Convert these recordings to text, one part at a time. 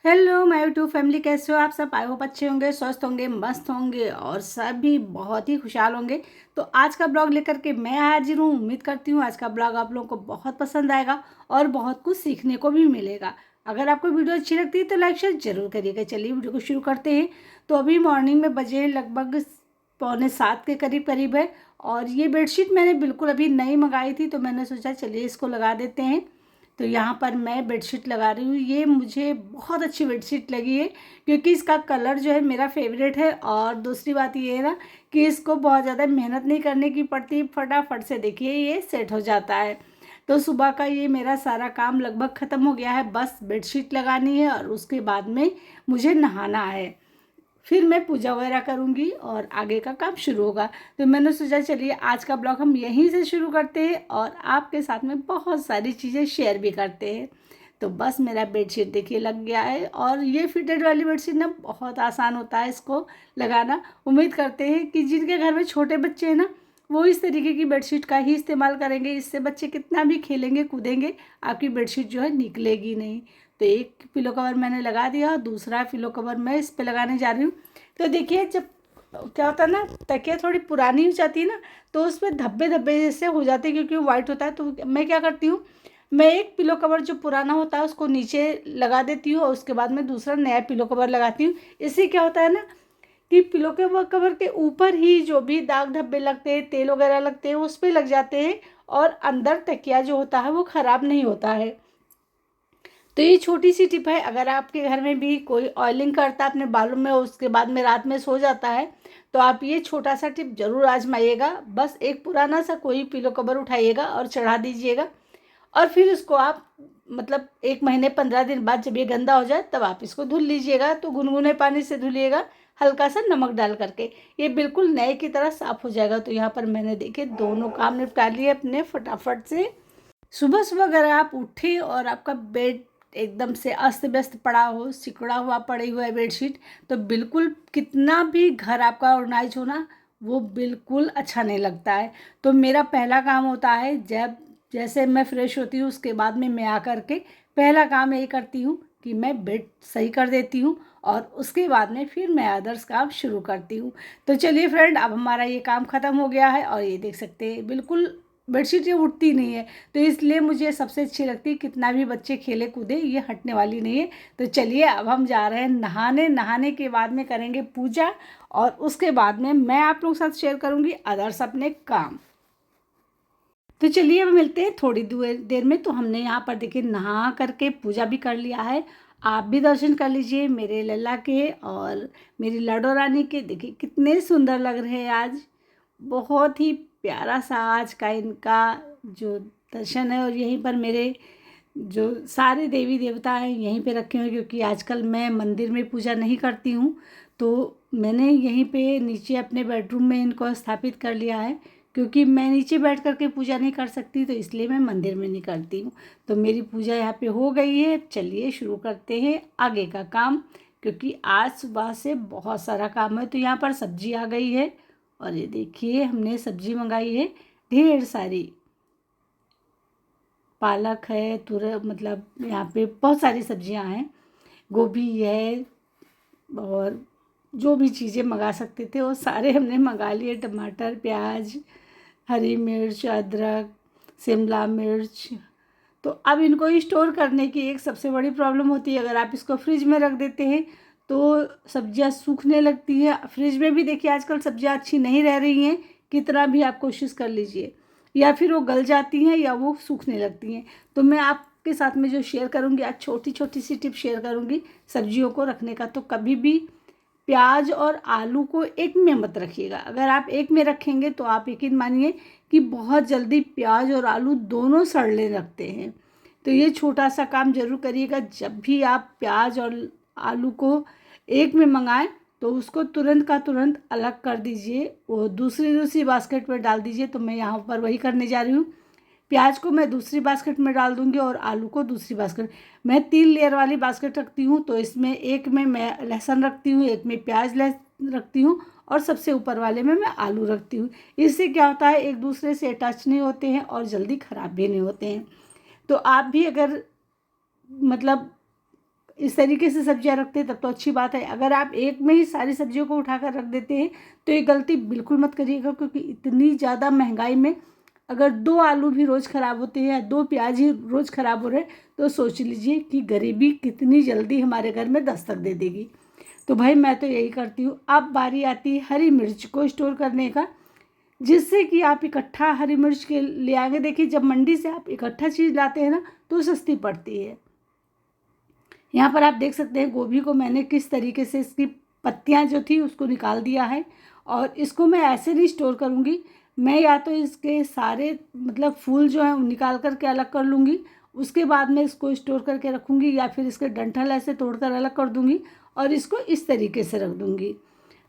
Hello my YouTube family, कैसे हो आप सब। आई होप अच्छे होंगे, स्वस्थ होंगे, मस्त होंगे और सभी बहुत ही खुशहाल होंगे। तो आज का ब्लॉग लेकर के मैं हाजिर हूँ। उम्मीद करती हूँ आज का ब्लॉग आप लोगों को बहुत पसंद आएगा और बहुत कुछ सीखने को भी मिलेगा। अगर आपको वीडियो अच्छी लगती है तो लाइक शेयर जरूर करिएगा। चलिए वीडियो को शुरू करते हैं। तो अभी मॉर्निंग में बजे लगभग 6:45 के करीब करीब है और ये बेडशीट मैंने बिल्कुल अभी नई मंगाई थी, तो मैंने सोचा चलिए इसको लगा देते हैं। तो यहाँ पर मैं बेडशीट लगा रही हूँ। ये मुझे बहुत अच्छी बेडशीट लगी है क्योंकि इसका कलर जो है मेरा फेवरेट है। और दूसरी बात ये है ना कि इसको बहुत ज़्यादा मेहनत नहीं करने की पड़ती, फटाफट से देखिए ये सेट हो जाता है। तो सुबह का ये मेरा सारा काम लगभग ख़त्म हो गया है, बस बेडशीट लगानी है और उसके बाद में मुझे नहाना है। फिर मैं पूजा वगैरह करूँगी और आगे का काम शुरू होगा। तो मैंने सोचा चलिए आज का ब्लॉग हम यहीं से शुरू करते हैं और आपके साथ में बहुत सारी चीज़ें शेयर भी करते हैं। तो बस मेरा बेडशीट देखिए लग गया है और ये फिटेड वाली बेडशीट ना बहुत आसान होता है इसको लगाना। उम्मीद करते हैं कि जिनके घर में छोटे बच्चे हैं ना वो इस तरीके की बेडशीट का ही इस्तेमाल करेंगे। इससे बच्चे कितना भी खेलेंगे कूदेंगे, आपकी बेडशीट जो है निकलेगी नहीं। तो एक पिलो कवर मैंने लगा दिया और दूसरा पिलो कवर मैं इस पे लगाने जा रही हूँ। तो देखिए जब क्या होता है ना, तकिया थोड़ी पुरानी हो जाती है ना तो उस पर धब्बे धब्बे जैसे हो जाते हैं क्योंकि वो वाइट होता है। तो मैं क्या करती हूँ, मैं एक पिलो कवर जो पुराना होता है उसको नीचे लगा देती हूँ और उसके बाद में दूसरा नया पिलो कवर लगाती हूँ। इससे क्या होता है ना कि पिलो के कवर के ऊपर ही जो भी दाग धब्बे लगते हैं, तेल वगैरह लगते हैं, उस पर लग जाते हैं और अंदर तकिया जो होता है वो ख़राब नहीं होता है। तो ये छोटी सी टिप है। अगर आपके घर में भी कोई ऑयलिंग करता है अपने बालों में और उसके बाद में रात में सो जाता है तो आप ये छोटा सा टिप ज़रूर आजमाइएगा। बस एक पुराना सा कोई पिलो कवर उठाइएगा और चढ़ा दीजिएगा और फिर इसको आप मतलब 1 महीने 15 दिन बाद जब ये गंदा हो जाए तब आप इसको धुल लीजिएगा। तो गुनगुने पानी से धुलिएगा, हल्का सा नमक डाल करके, ये बिल्कुल नए की तरह साफ़ हो जाएगा। तो यहाँ पर मैंने देखे दोनों काम निपटा लिए अपने फटाफट से। सुबह सुबह अगर आप उठे और आपका बेड एकदम से अस्त व्यस्त पड़ा हो, सिकुड़ा हुआ पड़ी हुआ है बेडशीट, तो बिल्कुल कितना भी घर आपका ऑर्गेनाइज हो ना वो बिल्कुल अच्छा नहीं लगता है। तो मेरा पहला काम होता है, जब जैसे मैं फ्रेश होती हूँ उसके बाद में मैं आकर के पहला काम ये करती हूँ कि मैं बेड सही कर देती हूँ और उसके बाद में फिर मैं अदर्स काम शुरू करती हूँ। तो चलिए फ्रेंड, अब हमारा ये काम ख़त्म हो गया है और ये देख सकते हैं बिल्कुल बेडशीट ये उठती नहीं है। तो इसलिए मुझे सबसे अच्छी लगती है, कितना भी बच्चे खेले कूदे ये हटने वाली नहीं है। तो चलिए अब हम जा रहे हैं नहाने। नहाने के बाद में करेंगे पूजा और उसके बाद में मैं आप लोगों के साथ शेयर करूंगी अदर्स अपने काम। तो चलिए अब मिलते हैं थोड़ी देर में। तो हमने यहाँ पर देखिए नहा करके पूजा भी कर लिया है। आप भी दर्शन कर लीजिए मेरे लल्ला के और मेरी लाडो रानी के। देखिए कितने सुंदर लग रहे हैं आज, बहुत ही प्यारा सा आज का इनका जो दर्शन है। और यहीं पर मेरे जो सारे देवी देवता हैं यहीं पे रखे हुए, क्योंकि आजकल मैं मंदिर में पूजा नहीं करती हूँ तो मैंने यहीं पे नीचे अपने बेडरूम में इनको स्थापित कर लिया है। क्योंकि मैं नीचे बैठ करके पूजा नहीं कर सकती तो इसलिए मैं मंदिर में नहीं करती हूँ। तो मेरी पूजा यहाँ पे हो गई है। चलिए शुरू करते हैं आगे का काम, क्योंकि आज सुबह से बहुत सारा काम है। तो यहाँ पर सब्जी आ गई है और ये देखिए हमने सब्जी मंगाई है ढेर सारी। पालक है, मतलब यहाँ पे बहुत सारी सब्जियाँ हैं, गोभी है और जो भी चीज़ें मंगा सकते थे वो सारे हमने मंगा लिए। टमाटर, प्याज, हरी मिर्च, अदरक, शिमला मिर्च। तो अब इनको स्टोर करने की एक सबसे बड़ी प्रॉब्लम होती है। अगर आप इसको फ्रिज में रख देते हैं तो सब्जियां सूखने लगती है। फ्रिज में भी देखिए आजकल सब्जियां अच्छी नहीं रह रही हैं, कितना भी आप कोशिश कर लीजिए, या फिर वो गल जाती हैं या वो सूखने लगती हैं। तो मैं आपके साथ में जो शेयर करूँगी आज छोटी छोटी सी टिप शेयर करूँगी सब्जियों को रखने का। तो कभी भी प्याज और आलू को एक में मत रखिएगा। अगर आप एक में रखेंगे तो आप यकीन मानिए कि बहुत जल्दी प्याज और आलू दोनों सड़ने लगते हैं। तो ये छोटा सा काम ज़रूर करिएगा। जब भी आप प्याज और आलू को एक में मंगाएं तो उसको तुरंत का तुरंत अलग कर दीजिए, वो दूसरी बास्केट में डाल दीजिए। तो मैं यहाँ पर वही करने जा रही हूँ। प्याज को मैं दूसरी बास्केट में डाल दूंगी और आलू को दूसरी बास्केट। मैं 3 लेयर वाली बास्केट रखती हूँ, तो इसमें एक में मैं लहसुन रखती हूँ, एक में प्याज रखती हूँ और सबसे ऊपर वाले में मैं आलू रखती हूँ। इससे क्या होता है, एक दूसरे से टच नहीं होते हैं और जल्दी ख़राब भी नहीं होते हैं। तो आप भी अगर मतलब इस तरीके से सब्जियां रखते हैं तब तो अच्छी बात है। अगर आप एक में ही सारी सब्जियों को उठाकर रख देते हैं तो ये गलती बिल्कुल मत करिएगा, क्योंकि इतनी ज़्यादा महंगाई में अगर 2 आलू भी रोज़ ख़राब होते हैं या 2 प्याज ही रोज़ ख़राब हो रहे हैं तो सोच लीजिए कि गरीबी कितनी जल्दी हमारे घर में दस्तक दे देगी। तो भाई मैं तो यही करती हूँ। अब बारी आती है हरी मिर्च को स्टोर करने का, जिससे कि आप इकट्ठा हरी मिर्च के ले आएंगे। देखिए, जब मंडी से आप इकट्ठा चीज़ लाते हैं ना तो सस्ती पड़ती है। यहाँ पर आप देख सकते हैं गोभी को मैंने किस तरीके से इसकी पत्तियाँ जो थी उसको निकाल दिया है, और इसको मैं ऐसे नहीं स्टोर करूँगी। मैं या तो इसके सारे मतलब फूल जो हैं निकाल करके अलग कर लूँगी, उसके बाद में इसको स्टोर करके रखूँगी, या फिर इसके डंठल ऐसे तोड़कर अलग कर दूँगी और इसको इस तरीके से रख दूँगी।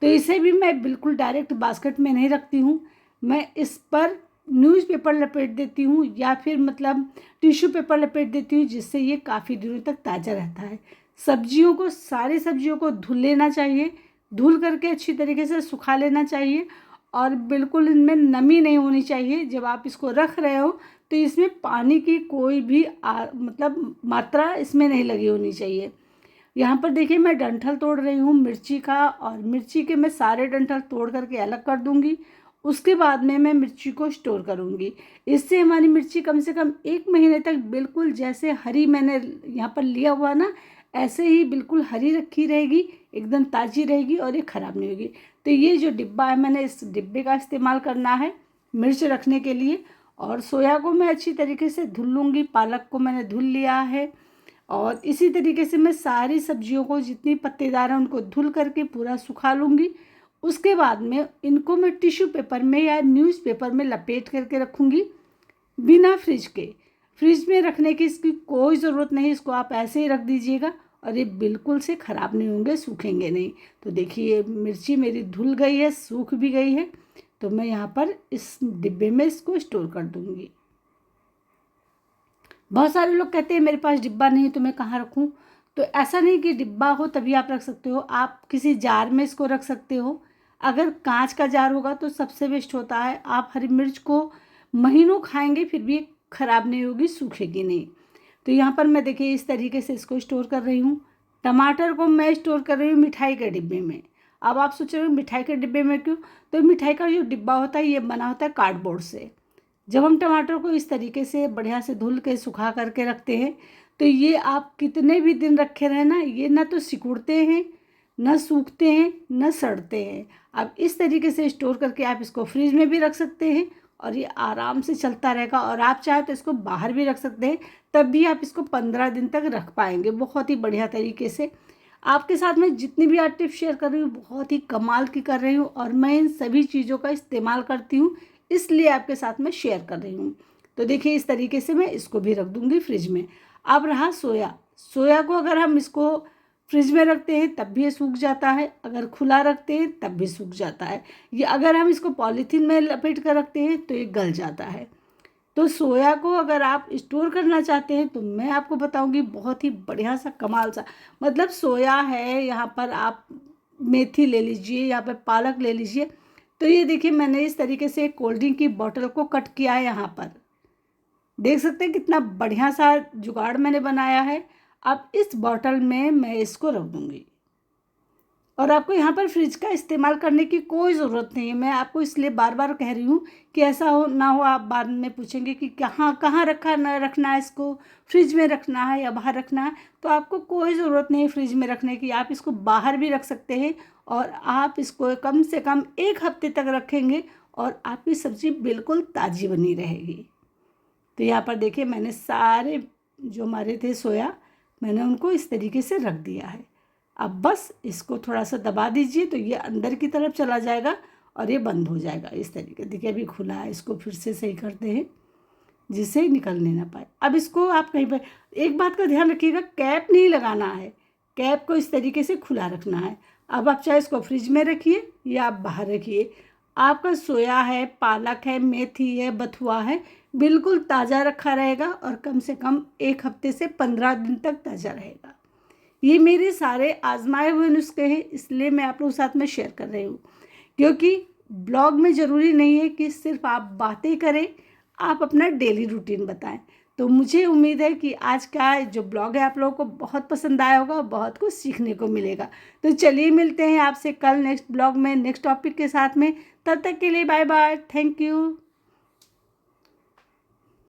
तो इसे भी मैं बिल्कुल डायरेक्ट बास्केट में नहीं रखती हूँ, मैं इस पर न्यूज़पेपर लपेट देती हूँ या फिर मतलब टिश्यू पेपर लपेट देती हूँ, जिससे ये काफ़ी दिनों तक ताज़ा रहता है। सब्जियों को, सारी सब्जियों को धुल लेना चाहिए, धुल करके अच्छी तरीके से सुखा लेना चाहिए, और बिल्कुल इनमें नमी नहीं होनी चाहिए। जब आप इसको रख रहे हो तो इसमें पानी की कोई भी मतलब मात्रा इसमें नहीं लगी होनी चाहिए। यहाँ पर देखिए मैं डंठल तोड़ रही हूँ मिर्ची का, और मिर्ची के मैं सारे डंठल तोड़ करके अलग कर दूँगी। उसके बाद में मैं मिर्ची को स्टोर करूँगी। इससे हमारी मिर्ची कम से कम 1 महीने तक बिल्कुल जैसे हरी मैंने यहाँ पर लिया हुआ ना, ऐसे ही बिल्कुल हरी रखी रहेगी, एकदम ताज़ी रहेगी और ये ख़राब नहीं होगी। तो ये जो डिब्बा है, मैंने इस डिब्बे का इस्तेमाल करना है मिर्च रखने के लिए। और सोया को मैं अच्छी तरीके से धुल लूँगी, पालक को मैंने धुल लिया है, और इसी तरीके से मैं सारी सब्जियों को जितनी पत्तेदार हैं उनको धुल करके पूरा सुखा लूँगी। उसके बाद में इनको मैं टिश्यू पेपर में या न्यूज़पेपर में लपेट करके रखूँगी, बिना फ्रिज के। फ्रिज में रखने की इसकी कोई ज़रूरत नहीं, इसको आप ऐसे ही रख दीजिएगा और ये बिल्कुल से ख़राब नहीं होंगे, सूखेंगे नहीं। तो देखिए मिर्ची मेरी धुल गई है, सूख भी गई है, तो मैं यहाँ पर इस डिब्बे में इसको स्टोर कर दूँगी। बहुत सारे लोग कहते हैं मेरे पास डिब्बा नहीं तो मैं कहाँ रखूँ। तो ऐसा नहीं कि डिब्बा हो तभी आप रख सकते हो, आप किसी जार में इसको रख सकते हो। अगर कांच का जार होगा तो सबसे बेस्ट होता है। आप हरी मिर्च को महीनों खाएंगे फिर भी ख़राब नहीं होगी, सूखेगी नहीं। तो यहाँ पर मैं देखिए इस तरीके से इसको स्टोर कर रही हूँ। टमाटर को मैं स्टोर कर रही हूँ मिठाई के डिब्बे में। अब आप सोच रहे हो मिठाई के डिब्बे में क्यों? तो मिठाई का जो डिब्बा होता है ये बना होता है कार्डबोर्ड से। जब हम टमाटर को इस तरीके से बढ़िया से धुल के सुखा करके रखते हैं तो ये आप कितने भी दिन रखे रहें ना, ये ना तो सिकुड़ते हैं, न सूखते हैं, न सड़ते हैं। आप इस तरीके से स्टोर करके आप इसको फ्रिज में भी रख सकते हैं और ये आराम से चलता रहेगा। और आप चाहे तो इसको बाहर भी रख सकते हैं, तब भी आप इसको 15 दिन तक रख पाएंगे बहुत ही बढ़िया तरीके से। आपके साथ में जितनी भी आज टिप्स शेयर कर रही हूँ बहुत ही कमाल की कर रही हूँ, और मैं इन सभी चीज़ों का इस्तेमाल करती हूँ, इसलिए आपके साथ में शेयर कर रही हूँ। तो देखिए इस तरीके से मैं इसको भी रख दूँगी फ्रिज में। अब रहा सोया। सोया को अगर हम इसको फ्रिज में रखते हैं तब भी ये सूख जाता है, अगर खुला रखते हैं तब भी सूख जाता है। ये अगर हम इसको पॉलीथीन में लपेट कर रखते हैं तो ये गल जाता है। तो सोया को अगर आप स्टोर करना चाहते हैं तो मैं आपको बताऊंगी बहुत ही बढ़िया सा कमाल सा, मतलब सोया है, यहाँ पर आप मेथी ले लीजिए, यहाँ पर पालक ले लीजिए। तो ये देखिए मैंने इस तरीके से कोल्ड ड्रिंक की बोतल को कट किया है। यहाँ पर देख सकते हैं कितना बढ़िया सा जुगाड़ मैंने बनाया है। अब इस बॉटल में मैं इसको रख दूँगी, और आपको यहाँ पर फ्रिज का इस्तेमाल करने की कोई ज़रूरत नहीं है। मैं आपको इसलिए बार बार कह रही हूँ कि ऐसा हो ना हो आप बाद में पूछेंगे कि कहाँ कहाँ रखना है, इसको फ्रिज में रखना है या बाहर रखना है। तो आपको कोई ज़रूरत नहीं है फ्रिज में रखने की, आप इसको बाहर भी रख सकते हैं, और आप इसको कम से कम 1 हफ्ते तक रखेंगे और आपकी सब्ज़ी बिल्कुल ताज़ी बनी रहेगी। तो यहाँ पर देखिए मैंने सारे जो हमारे थे सोया, मैंने उनको इस तरीके से रख दिया है। अब बस इसको थोड़ा सा दबा दीजिए तो ये अंदर की तरफ चला जाएगा और ये बंद हो जाएगा इस तरीके। देखिए अभी खुला है, इसको फिर से सही करते हैं जिससे निकलने ना पाए। अब इसको आप कहीं पर एक बात का ध्यान रखिएगा, कैप नहीं लगाना है, कैप को इस तरीके से खुला रखना है। अब आप चाहे इसको फ्रिज में रखिए या आप बाहर रखिए, आपका सोया है, पालक है, मेथी है, बथुआ है, बिल्कुल ताज़ा रखा रहेगा और कम से कम 1 हफ्ते से 15 दिन तक ताज़ा रहेगा। ये मेरे सारे आजमाए हुए नुस्खे हैं, इसलिए मैं आप लोगों के साथ में शेयर कर रही हूँ। क्योंकि ब्लॉग में ज़रूरी नहीं है कि सिर्फ आप बातें करें, आप अपना डेली रूटीन बताएं। तो मुझे उम्मीद है कि आज का जो ब्लॉग है आप लोगों को बहुत पसंद आया होगा, बहुत कुछ सीखने को मिलेगा। तो चलिए मिलते हैं आपसे कल नेक्स्ट ब्लॉग में नेक्स्ट टॉपिक के साथ में। तब तक के लिए बाय बाय, थैंक यू।